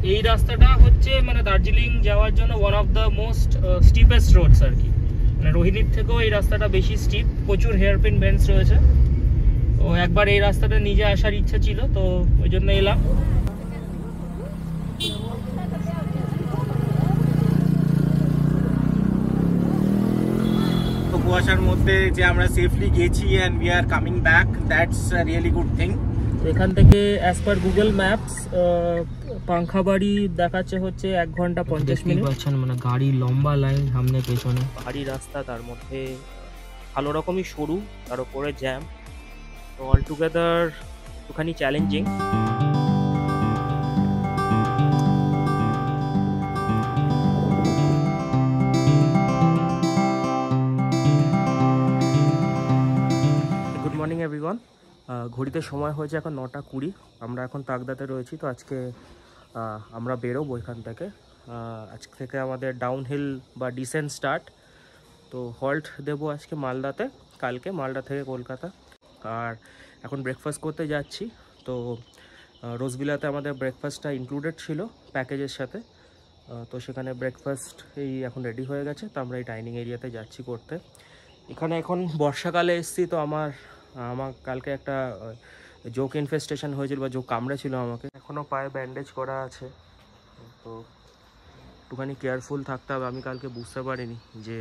এই রাস্তাটা হচ্ছে মানে দার্জিলিং যাওয়ার জন্য one of the most steepest roads আর কি। মানে রোহিনীর থেকেও এই রাস্তাটা বেশি স্টিপ, প্রচুর হেয়ারপিন বেন্ডস রয়েছে। তো একবার এই রাস্তাটা নিজে আসার ইচ্ছা ছিল, তো ওই জন্য এলাম। তো কুয়াশার মধ্যে যে আমরা সেফলি গেছি and we are coming back, that's a really good thing. এখান থেকে as per Google maps Pankhabari দেখাচ্ছে হচ্ছে 1 ঘন্টা 50 মিনিট। পাচ্ছেন মানে গাড়ি লম্বা লাইন সামনে পেছনে, পাহাড়ি রাস্তা, তার মধ্যে ভালো রকমই সরু, তার উপরে জ্যাম। তো অল টুগেদার একটুখানি চ্যালেঞ্জিং। Good morning everyone. ঘড়িতে সময় হয়েছে এখন 9টা 20। আমরা এখন তাগদাতে রয়েছি। তো আজকে আমরা বেরোবো এখান থেকে। আজকে থেকে আমাদের ডাউনহিল বা ডিসেন্ট স্টার্ট। তো হল্ট দেবো আজকে মালদাতে, কালকে মালদা থেকে কলকাতা। আর এখন ব্রেকফাস্ট করতে যাচ্ছি। তো রোজবিলাতে আমাদের ব্রেকফাস্টটা ইনক্লুডেড ছিল প্যাকেজের সাথে। তো সেখানে ব্রেকফাস্ট এই এখন রেডি হয়ে গেছে। তো আমরা এই ডাইনিং এরিয়াতে যাচ্ছি করতে। এখানে এখন বর্ষাকালে এসেছি। তো আমার কালকে একটা জোক ইনফেস্টেশন হয়েছিল বা জোক কামড়েছিল আমাকে। এখনও পায়ে ব্যান্ডেজ করা আছে। তো একটুখানি কেয়ারফুল থাকতে হবে। আমি কালকে বুঝতে পারিনি যে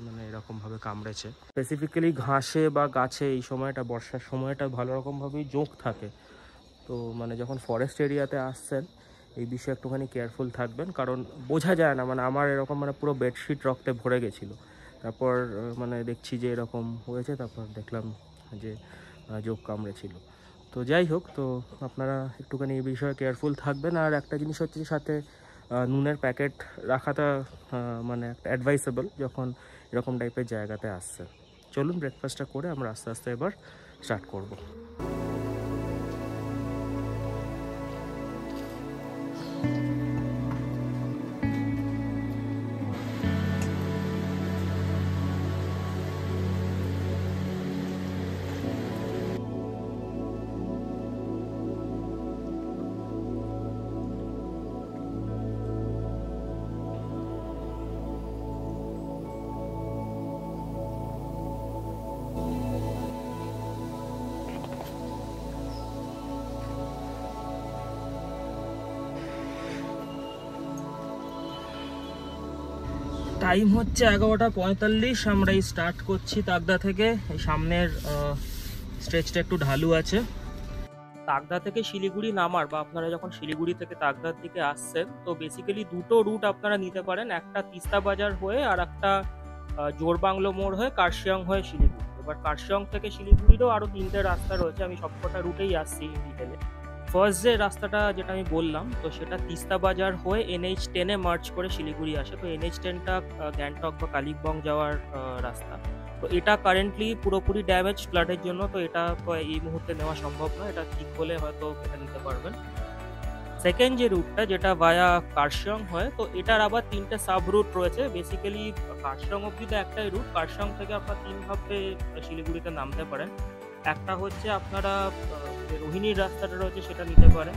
মানে এরকমভাবে কামড়েছে। স্পেসিফিক্যালি ঘাসে বা গাছে এই সময়টা, বর্ষার সময়টা ভালো রকমভাবেই জোক থাকে। তো মানে যখন ফরেস্ট এরিয়াতে আসছেন এই বিষয়ে একটুখানি কেয়ারফুল থাকবেন, কারণ বোঝা যায় না। মানে আমার এরকম মানে পুরো বেডশিট রক্তে ভরে গেছিলো। তারপর মানে দেখছি যে এরকম হয়েছে, তারপর দেখলাম যে জোক কামড়েছিল। তো যাই হোক, তো আপনারা একটুখানি এই বিষয়ে কেয়ারফুল থাকবেন। আর একটা জিনিস হচ্ছে সাথে নুনের প্যাকেট রাখাটা মানে একটা অ্যাডভাইসেবল যখন এরকম টাইপের জায়গাতে আসছে। চলুন ব্রেকফাস্টটা করে আমরা আস্তে আস্তে এবার স্টার্ট করব। টাইম হচ্ছে 11টা 45। আমরা এই স্টার্ট করছি তাগদা থেকে। এই সামনের স্ট্রেচটা একটু ঢালু আছে। তাগদা থেকে শিলিগুড়ি নামার বা আপনারা যখন শিলিগুড়ি থেকে তাগদার দিকে আসছেন, তো বেসিক্যালি দুটো রুট আপনারা নিতে পারেন। একটা তিস্তা বাজার হয়ে আর একটা জোরবাংলো মোড় হয়ে কার্শিয়ং হয়ে শিলিগুড়ি। এবার কার্শিয়ং থেকে শিলিগুড়িরও আরও 3টে রাস্তা রয়েছে। আমি সবকটা রুটেই আসছি ডিটেলে। ফার্স্ট যে রাস্তাটা যেটা আমি বললাম, তো সেটা তিস্তা বাজার হয়ে NH10-এ মার্চ করে শিলিগুড়ি আসে। তো NH10টা গ্যাংটক বা কালিম্পং যাওয়ার রাস্তা। তো এটা কারেন্টলি পুরোপুরি ড্যামেজ ফ্লাডের জন্য। তো এটা এই মুহূর্তে নেওয়া সম্ভব নয়। এটা ঠিক হলে হয়তো এটা নিতে পারবেন। সেকেন্ড যে রুটটা যেটা ভায়া কার্শিয়ং হয়, তো এটার আবার 3টে সাব রুট রয়েছে। বেসিক্যালি কার্শিয়ং অব্দি তো একটাই রুট। কার্শিয়ং থেকে আপনারা 3ভাবে শিলিগুড়িতে নামতে পারেন। একটা হচ্ছে আপনারা রোহিণীর রাস্তাটা রয়েছে সেটা নিতে পারেন।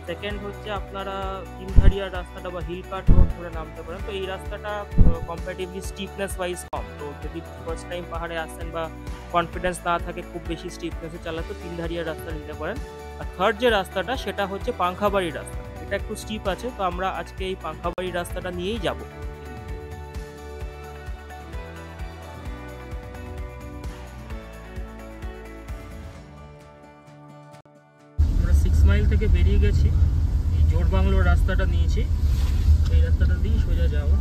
সেকেন্ড হচ্ছে আপনারা তিনধারিয়ার রাস্তাটা বা হিল কাট রোড ধরে নামতে পারেন। তো এই রাস্তাটা কম্পারেটিভলি স্টিপনেস ওয়াইজ কম। তো যদি ফার্স্ট টাইম পাহাড়ে আসছেন বা কনফিডেন্স না থাকে খুব বেশি স্টিপনেসে চালাতে, তো তিনধারিয়ার রাস্তা নিতে পারেন। আর থার্ড যে রাস্তাটা সেটা হচ্ছে পাংখাবাড়ি রাস্তা। এটা একটু স্টিপ আছে। তো আমরা আজকে এই পাংখাবাড়ি রাস্তাটা নিয়েই যাব। 6 মাইল থেকে বেরিয়ে গেছি। এই জোরবাংলোর রাস্তাটা নিয়েছি। এই রাস্তাটা দিয়ে সোজা যাবো।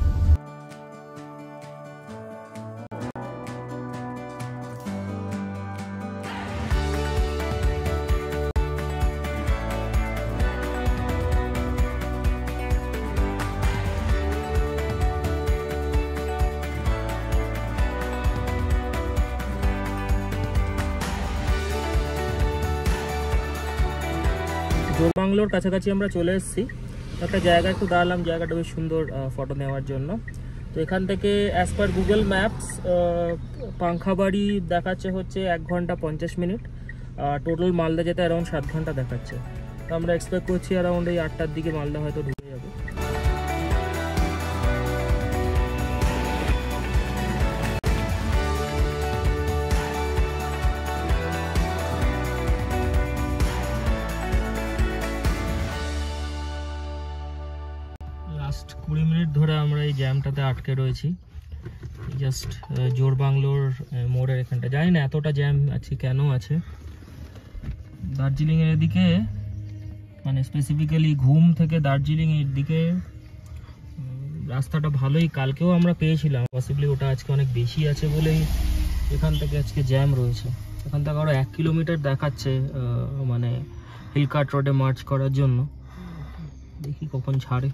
জোরবাংলোর কাছাকাছি আমরা চলে এসেছি। একটা জায়গা একটু দাঁড়ালাম, জায়গাটা বেশ সুন্দর ফটো নেওয়ার জন্য। তো এখান থেকে as per Google maps Pankhabari দেখাচ্ছে হচ্ছে 1 ঘন্টা 50 মিনিট। টোটাল মালদা যেতে অ্যারাউন্ড 7 ঘন্টা দেখাচ্ছে। আমরা এক্সপেক্ট করছি অ্যারাউন্ড এই 8টার দিকে মালদা হয়তো ঢুকে যাবে। লাস্ট 20 মিনিট ধরে আমরা এই জ্যামটাতে আটকে রয়েছি, জাস্ট জোর বাংলোর মোড়ের এখানটা। জানি না এতটা জ্যাম আছে কেন আছে। দার্জিলিংয়ের এদিকে মানে স্পেসিফিক্যালি ঘুম থেকে দার্জিলিংয়ের দিকে রাস্তাটা ভালোই, কালকেও আমরা পেয়েছিলাম, পসিবলি ওটা আজকে অনেক বেশি আছে বলেই এখান থেকে আজকে জ্যাম রয়েছে। এখান থেকে আরও 1 কিলোমিটার দেখাচ্ছে মানে হিলকার্ট রোডে মার্চ করার জন্য। দেখি কখন ছাড়ে।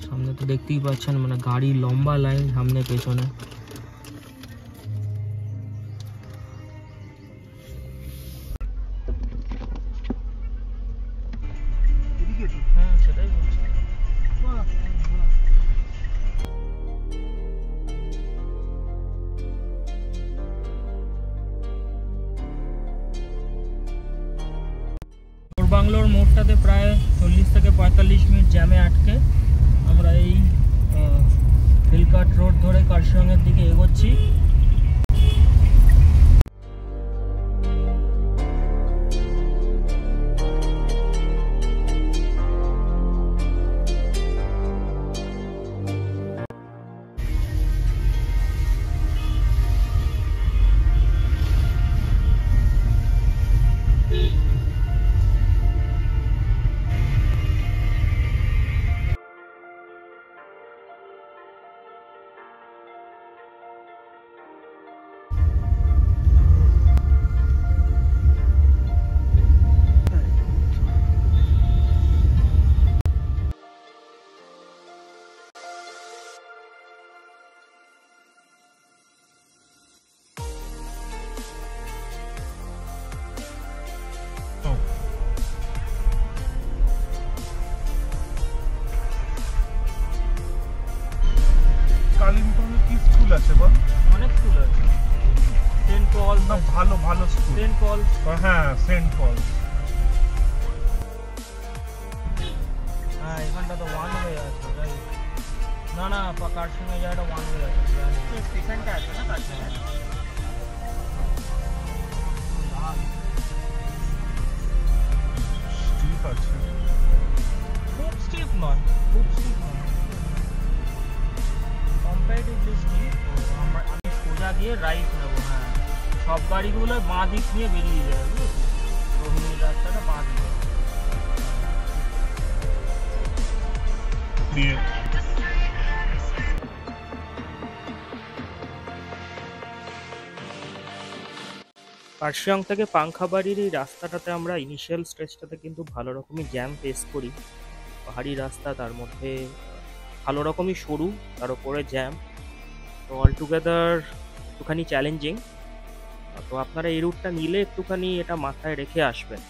সামনে তো দেখতেই পাচ্ছেন মানে গাড়ি লম্বা লাইন সামনে পেছনে। হ্যাঁ সেটাই বলছি। বাংলোর মোড়টাতে প্রায় 40 থেকে 45 মিনিট জ্যামে আটকে আমরা এই হিলকার্ট রোড ধরে কার্শিয়ংয়ের দিকে এগোচ্ছি। কালিম্পংয়ে কি স্কুল আছে বল? অনেক স্কুল আছে, সেন্ট পল, না ভালো ভালো স্কুল। সেন্ট পল, হ্যাঁ সেন্ট পল। হ্যাঁ এখানটা তো ওয়ান ওয়ে আছে, রাইট? না না কার্শিয়ংয়ে যাওয়াটা ওয়ান ওয়ে আছে, স্টেশনটা আছে না কার্শিয়ংয়ে। ঠিক আছে, খুব স্টিপ নয়, খুব স্টিপ নয়, কম্পারেটিভলি স্টিপ। আমি সোজা দিয়ে রাইট নেবো। হ্যাঁ সব গাড়িগুলো বাঁ দিক নিয়ে বেরিয়ে যায়, বুঝলি? রোহিণীর রাস্তাটা বাঁ দিকে। দিয়ে কার্শিয়ং থেকে পাংখাবাড়ির এই রাস্তাটাতে আমরা ইনিশিয়াল স্ট্রেচটাতে কিন্তু ভালো রকমই জ্যাম ফেস করি। পাহাড়ি রাস্তা, তার মধ্যে ভালো রকমই সরু, তার উপরে জ্যাম, তো অল টুগেদার একটুখানি চ্যালেঞ্জিং। তো আপনারা এই রুটটা নিলে একটুখানি এটা মাথায় রেখে আসবেন।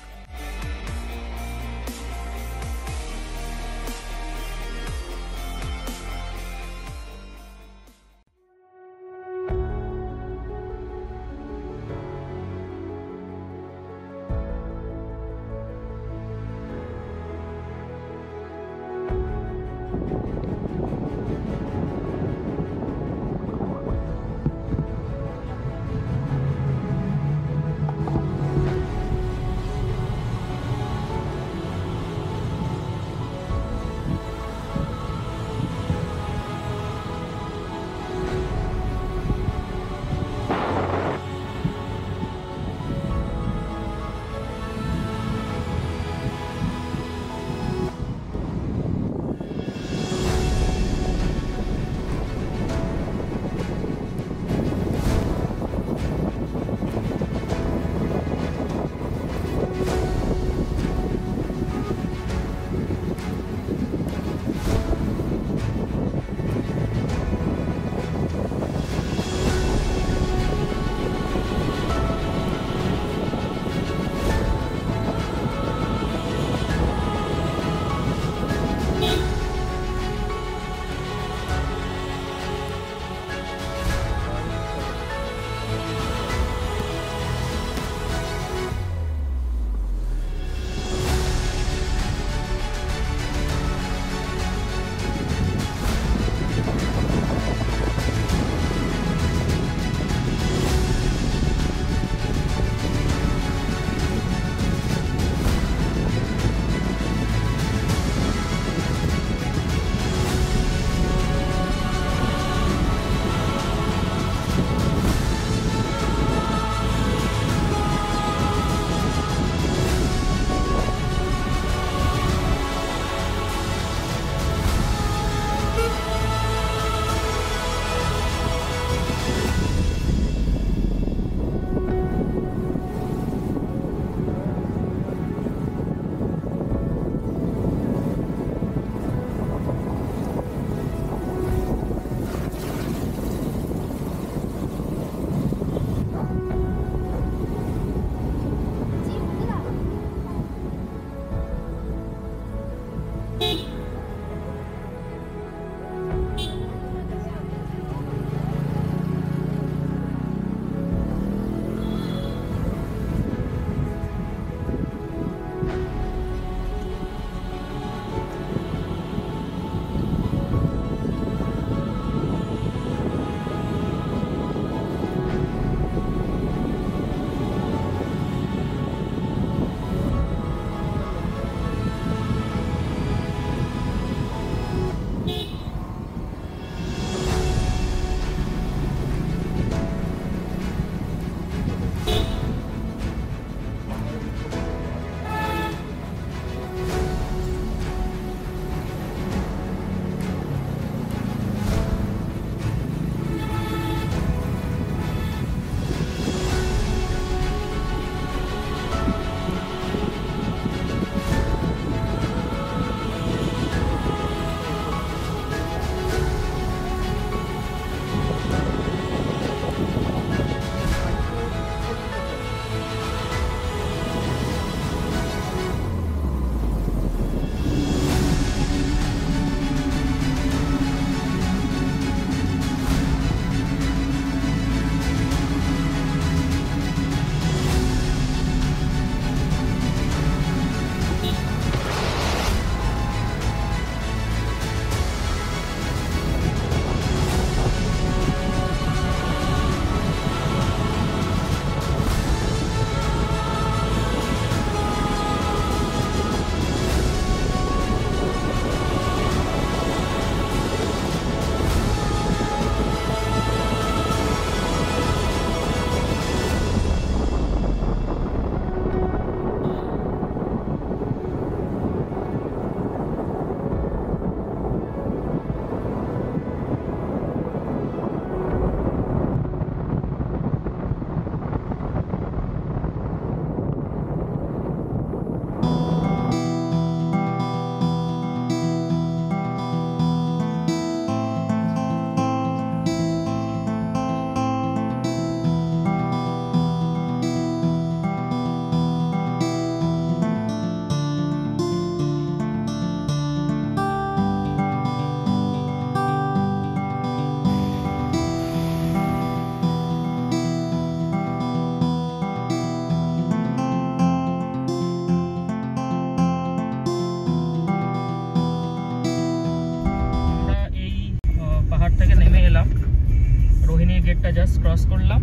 গেটটা জাস্ট ক্রস করলাম।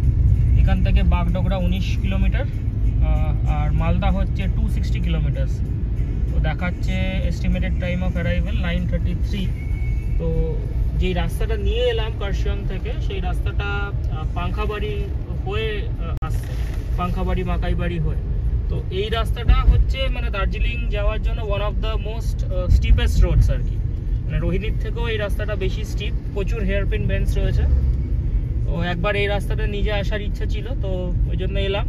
এখান থেকে বাগডোগরা 19 কিলোমিটার আর মালদা হচ্ছে 260 কিলোমিটার। তো দেখাচ্ছে এস্টিমেটেড টাইম অফ অ্যারাইভেল 9:33। তো যেই রাস্তাটা নিয়ে এলাম কার্শিয়ং থেকে, সেই রাস্তাটা পাংখাবাড়ি হয়ে আসছে, পাংখাবাড়ি মাকাইবাড়ি হয়ে। তো এই রাস্তাটা হচ্ছে মানে দার্জিলিং যাওয়ার জন্য one of the most steepest roads আর কি। মানে রোহিণীর থেকেও এই রাস্তাটা বেশি স্টিপ, প্রচুর হেয়ারপিন বেন্ডস রয়েছে। তো একবার এই রাস্তাটা নিজে আসার ইচ্ছা ছিল, তো ওই জন্য এলাম।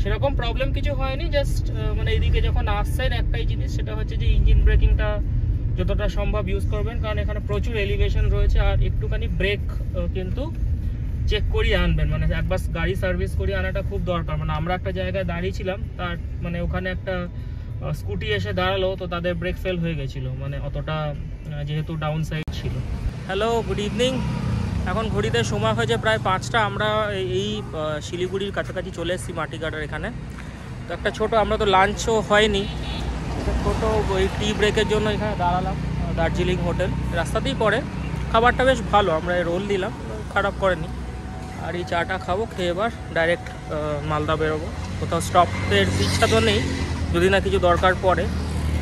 সেরকম প্রবলেম কিছু হয়নি, জাস্ট মানে এইদিকে যখন আসছেন একটাই জিনিস, সেটা হচ্ছে যে ইঞ্জিন ব্রেকিংটা যতটা সম্ভব ইউজ করবেন, কারণ এখানে প্রচুর এলিভেশন রয়েছে। আর একটুখানি ব্রেক কিন্তু চেক করিয়ে আনবেন, মানে একবার গাড়ি সার্ভিস করিয়ে আনাটা খুব দরকার। মানে আমরা একটা জায়গায় দাঁড়িয়েছিলাম, তার মানে ওখানে একটা স্কুটি এসে দাঁড়ালো, তো তাদের ব্রেক ফেল হয়ে গেছিলো, মানে অতটা যেহেতু ডাউন সাইড ছিল। Hello, good evening. এখন ঘড়িতে সময় হয়েছে প্রায় 5টা। আমরা এই শিলিগুড়ির কাছাকাছি চলে এসেছি, মাটিগাড়ার এখানে। তো একটা ছোট, আমরা তো লাঞ্চও হয়নি, ছোটো ওই টি ব্রেকের জন্য এখানে দাঁড়ালাম। দার্জিলিং হোটেল রাস্তাতেই পড়ে, খাবারটা বেশ ভালো, আমরা রোল দিলাম, খারাপ করেনি। আর এই চাটা খাবো, খেয়ে এবার ডাইরেক্ট মালদা বেরোবো। কোথাও স্টপের ইচ্ছা তো নেই, যদি না কিছু দরকার পড়ে।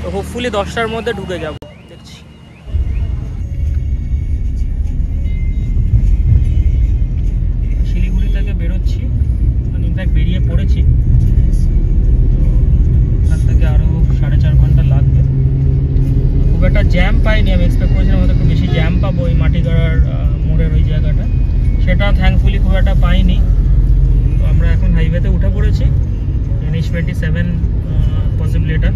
তো হোপফুলি 10টার মধ্যে ঢুকে যাব, দেখছি। শিলিগুড়ি থেকে বেরোচ্ছি, মানে ইনফ্যাক্ট বেরিয়ে পড়েছি। ওখান থেকে আরও 4.5 ঘন্টা লাগবে। খুব একটা জ্যাম পাইনি, আমি এক্সপেক্ট করেছিলাম হয়তো একটু বেশি জ্যাম পাবো এই মাটিগাড়ার মোড়ের ওই জায়গাটা, সেটা থ্যাঙ্কফুলি খুব একটা পাইনি। তো আমরা এখন হাইওয়েতে উঠে পড়েছি, NH27 পসিবলি এটা,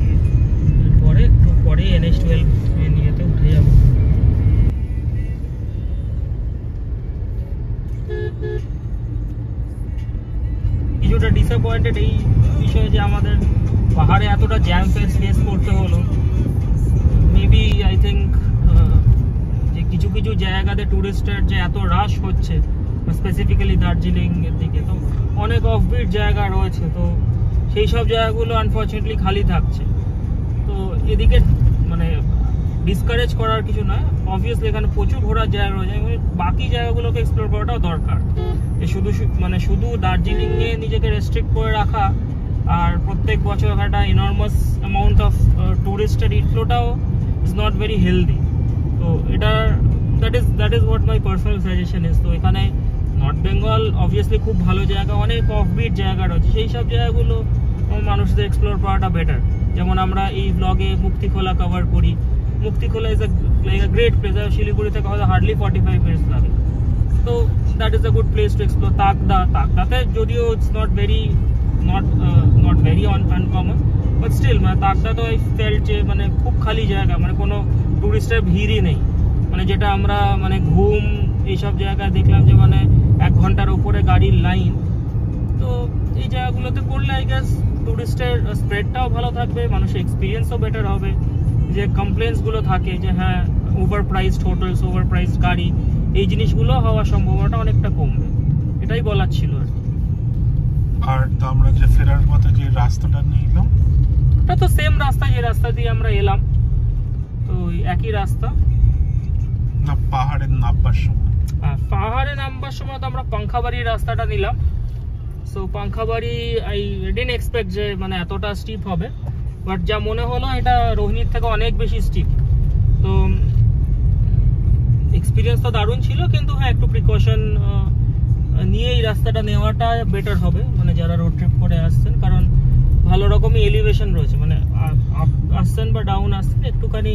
পরে একটু পরেই NH12 নিয়েতে উঠে যাব। কিছুটা ডিসঅ্যাপয়েন্টেড এই বিষয়ে যে আমাদের পাহাড়ে এতটা জ্যাম ফেস করতে হলো। মেবি মেবি আই থিঙ্ক যে কিছু কিছু জায়গাতে টুরিস্টের যে এত রাশ হচ্ছে, স্পেসিফিক্যালি দার্জিলিং এর দিকে, তো অনেক অফবিট জায়গা রয়েছে, তো সেই সব জায়গাগুলো আনফর্চুনেটলি খালি থাকছে। তো এদিকে মানে ডিসকারেজ করার কিছু নয়, অবভিয়াসলি এখানে প্রচুর ঘোরার জায়গা রয়েছে, বাকি জায়গাগুলোকে এক্সপ্লোর করাটাও দরকার। শুধু দার্জিলিংয়ে নিজেকে রেস্ট্রিক্ট করে রাখা আর প্রত্যেক বছর একটা ইনর্মাস অ্যামাউন্ট অফ টুরিস্টের ইনফ্লোটাও ইজ নট ভেরি হেলদি। তো এটা that is what my personal suggestion is. তো এখানে নর্থ বেঙ্গল অবভিয়াসলি খুব ভালো জায়গা, অনেক অফবিট জায়গা রয়েছে, সেই সব জায়গাগুলো মানুষদের এক্সপ্লোর করাটা বেটার। যেমন আমরা এই ব্লগে মুক্তিখোলা কভার করি, Muktikhola is like a great place. Siliguri থেকে হয়তো হার্ডলি 45 মিনিটস লাগে, তো that is a good place to explore. তাকদাতে যদিও it's not very uncommon, but still মানে তাকদা তো আই ফেল্ট যে মানে খুব খালি জায়গা, মানে কোনো টুরিস্টের ভিড়ই নেই। মানে যেটা আমরা মানে ঘুম এইসব জায়গায় দেখলাম যে মানে 1 ঘন্টার উপরে গাড়ির লাইন। তো এই জায়গাগুলোতে করলে আই গেস টুরিস্টের স্প্রেডটাও ভালো থাকবে, মানুষের এক্সপিরিয়েন্সও বেটার হবে। যে কমপ্লেন্টসগুলো থাকে যে হ্যাঁ over priced hotels, over priced গাড়ি, এই জিনিসগুলো হওয়ার সম্ভাবনাটা অনেকটা কমবে, এটাই বলার ছিল আর কি। আর তো আমরা যে ফেরার পথে যে রাস্তাটা নিলাম, এটা তো সেম রাস্তা যে রাস্তা দিয়ে আমরা এলাম, তো ওই একই রাস্তা। না পাহাড়ে নামবার সময়, পাহাড়ে নামবার সময় তো আমরা পাংখাবাড়ির রাস্তাটা নিলাম। So Pankhabari I didn't expect যে মানে এতটা স্টিপ হবে, বাট যা মনে হলো এটা রোহিণীর থেকে অনেক বেশি স্টিপ। তো এক্সপিরিয়েন্স তো দারুণ ছিল, কিন্তু হ্যাঁ একটু প্রিকশন নিয়ে এই রাস্তাটা নেওয়াটা বেটার হবে, মানে যারা রোড ট্রিপ করে আসছেন, কারণ ভালো রকমই এলিভেশন রয়েছে, মানে আপ আসছেন বা ডাউন আসছেন একটুখানি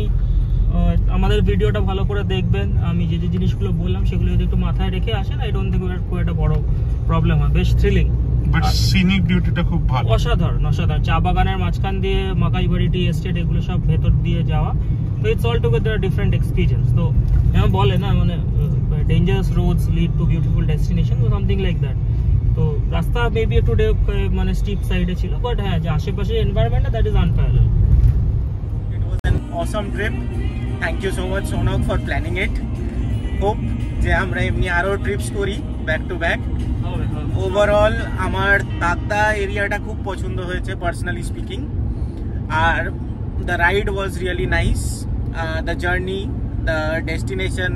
আমাদের ভিডিওটা ভালো করে দেখবেন। আমি যে যে জিনিসগুলো বললাম সেগুলো যদি একটু মাথায় রেখে আসেন, আই ডোন্ট থিংক খুব একটা বড় প্রবলেম হয়। বেশ থ্রিলিং, বাট সিনিক বিউটিটা খুব ভালো, অসাধারণ। চা বাগানের মাঝখান দিয়ে মাকাইবাড়ি টি এস্টেট, এগুলো সব ভেতর দিয়ে যাওয়া, তো it's all together different experience. তো এমন বলে না মানে dangerous Rhodes lead to beautiful destination, something like that. তো রাস্তা মেবি একটু মানে স্টিপ সাইডে ছিল, বাট হ্যাঁ যে আশেপাশে environment that is unparallel. It was an awesome trip. Thank you so much Sonak for planning it. Hope যে আমরা এমনি আরো ট্রিপস করি ব্যাক টু ব্যাক। ওভারঅল আমার তাকদা এরিয়াটা খুব পছন্দ হয়েছে personally speaking, are the ride was really nice, the journey, the destination,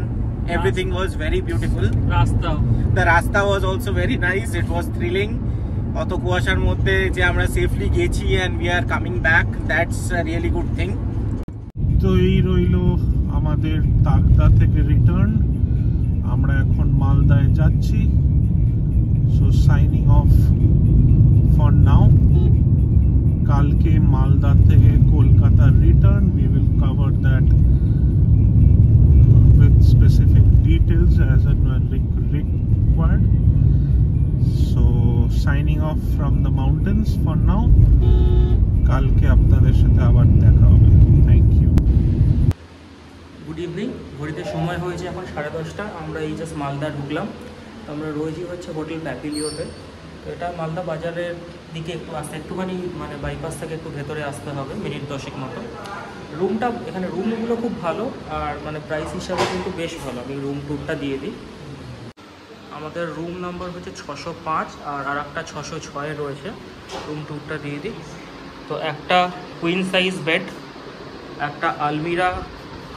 everything was very beautiful. The rasta was also very nice. It was thrilling. অত কুয়াশার মধ্যে যে আমরা সেফলি গেছি and we are coming back, that's a really good thing. তো এই রইলো আমাদের তাকদা থেকে রিটার্ন। আমরা এখন মালদায় যাচ্ছি। So signing off for now. কালকে মালদা থেকে Kolkata return, we will cover that with specific details as and when required. So signing off from the mountains for now. কালকে আপনাদের সাথে আবার দেখা হবে। Thank you. গুড ইভিনিং, ঘড়িতে সময় হয়েছে এখন 10:30। আমরা এই জাস্ট মালদা ঢুকলাম। তো আমরা রয়েছি হচ্ছে হোটেল প্যাপিলিওতে। তো এটা মালদা বাজারের দিকে একটু আসতে, একটুখানি মানে বাইপাস থেকে একটু ভেতরে আসতে হবে, মিনিট 10 মতো। রুমটা এখানে রুমগুলো খুব ভালো, আর মানে প্রাইস হিসাবে কিন্তু বেশ ভালো। আমি রুম ট্যুরটা দিয়ে দিই। আমাদের রুম নাম্বার হচ্ছে 605, আর একটা 606 রয়েছে। রুম ট্যুরটা দিয়ে দিই। তো একটা কুইন সাইজ বেড, একটা আলমিরা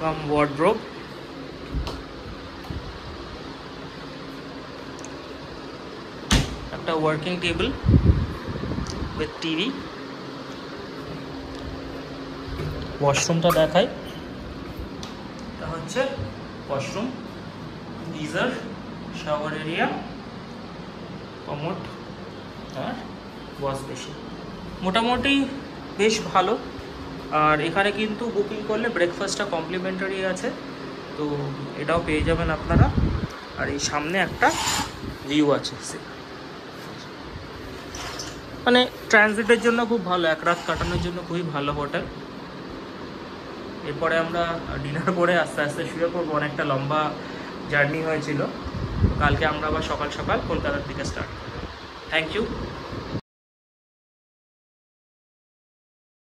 কাম ওয়ার্ড্রোব, একটা ওয়ার্কিং টেবিল উইথ টিভি। ওয়াশরুমটা দেখাই, এটা হচ্ছে washroom, geyser, shower area, commode আর ওয়াশ বেসিন। মোটামুটি বেশ ভালো। আর এখানে কিন্তু বুকিং করলে ব্রেকফাস্টটা কমপ্লিমেন্টারি আছে, তো এটাও পেয়ে যাবেন আপনারা। আর এই সামনে একটা ভিউ আছে, মানে ট্রানজিটের জন্য খুব ভালো, এক রাত কাটানোর জন্য খুবই ভালো হোটেল। এরপরে আমরা ডিনার করে আস্তে আস্তে শুয়ে পড়বো, অনেকটা লম্বা জার্নি হয়েছিল। কালকে আমরা আবার সকাল সকাল কলকাতার দিকে স্টার্ট করবো। Thank you.